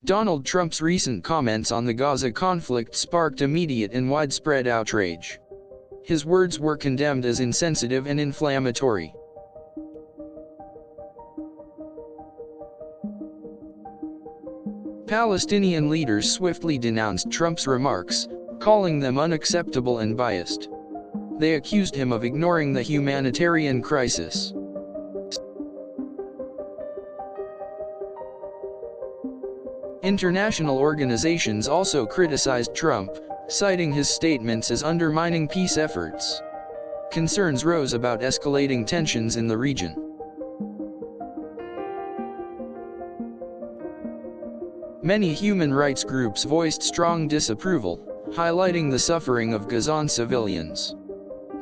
Donald Trump's recent comments on the Gaza conflict sparked immediate and widespread outrage. His words were condemned as insensitive and inflammatory. Palestinian leaders swiftly denounced Trump's remarks, calling them unacceptable and biased. They accused him of ignoring the humanitarian crisis. International organizations also criticized Trump, citing his statements as undermining peace efforts. Concerns rose about escalating tensions in the region. Many human rights groups voiced strong disapproval, highlighting the suffering of Gazan civilians.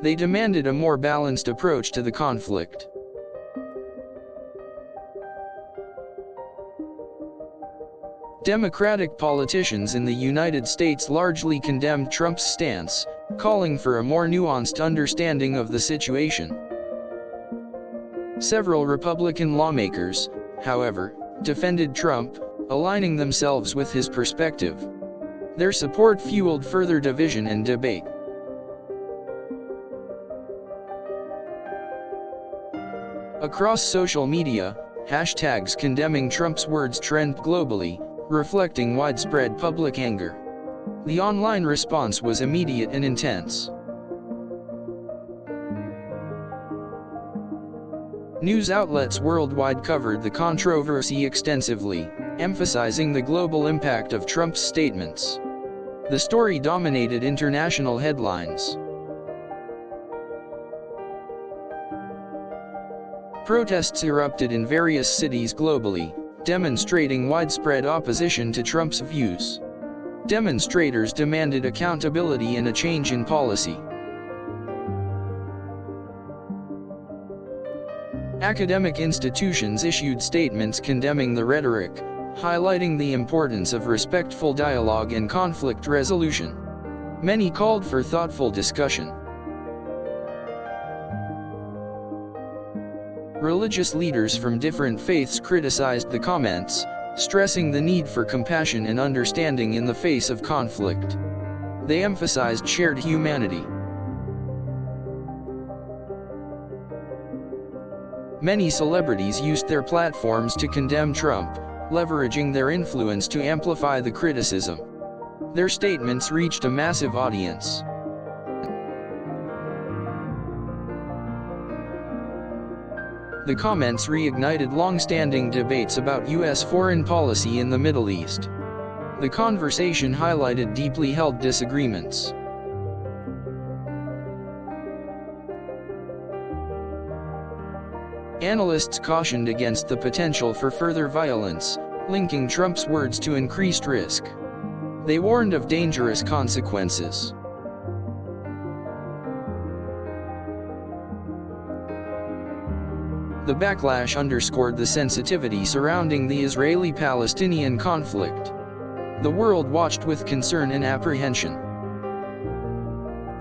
They demanded a more balanced approach to the conflict. Democratic politicians in the United States largely condemned Trump's stance, calling for a more nuanced understanding of the situation. Several Republican lawmakers, however, defended Trump, aligning themselves with his perspective. Their support fueled further division and debate. Across social media, hashtags condemning Trump's words trend globally, reflecting widespread public anger. The online response was immediate and intense. News outlets worldwide covered the controversy extensively, emphasizing the global impact of Trump's statements. The story dominated international headlines. Protests erupted in various cities globally, demonstrating widespread opposition to Trump's views. Demonstrators demanded accountability and a change in policy. Academic institutions issued statements condemning the rhetoric, highlighting the importance of respectful dialogue and conflict resolution. Many called for thoughtful discussion. Religious leaders from different faiths criticized the comments, stressing the need for compassion and understanding in the face of conflict. They emphasized shared humanity. Many celebrities used their platforms to condemn Trump, leveraging their influence to amplify the criticism. Their statements reached a massive audience. The comments reignited long-standing debates about U.S. foreign policy in the Middle East. The conversation highlighted deeply held disagreements. Analysts cautioned against the potential for further violence, linking Trump's words to increased risk. They warned of dangerous consequences. The backlash underscored the sensitivity surrounding the Israeli-Palestinian conflict. The world watched with concern and apprehension.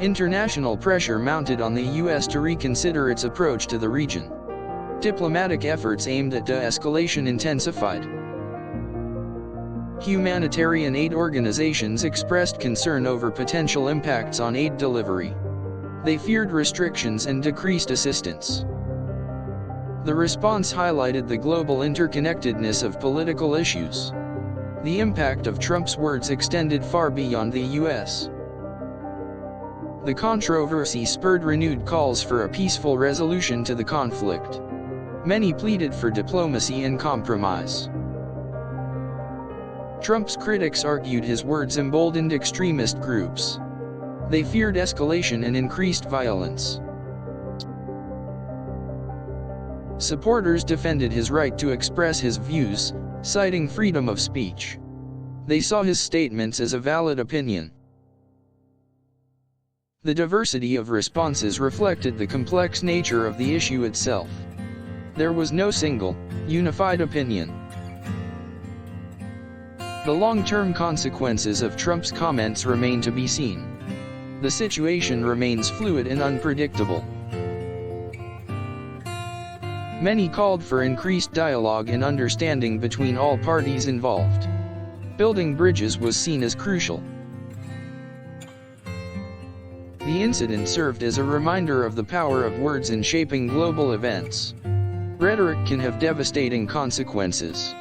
International pressure mounted on the U.S. to reconsider its approach to the region. Diplomatic efforts aimed at de-escalation intensified. Humanitarian aid organizations expressed concern over potential impacts on aid delivery. They feared restrictions and decreased assistance. The response highlighted the global interconnectedness of political issues. The impact of Trump's words extended far beyond the U.S. The controversy spurred renewed calls for a peaceful resolution to the conflict. Many pleaded for diplomacy and compromise. Trump's critics argued his words emboldened extremist groups. They feared escalation and increased violence. Supporters defended his right to express his views, citing freedom of speech. They saw his statements as a valid opinion. The diversity of responses reflected the complex nature of the issue itself. There was no single, unified opinion. The long-term consequences of Trump's comments remain to be seen. The situation remains fluid and unpredictable. Many called for increased dialogue and understanding between all parties involved. building bridges was seen as crucial. The incident served as a reminder of the power of words in shaping global events. Rhetoric can have devastating consequences.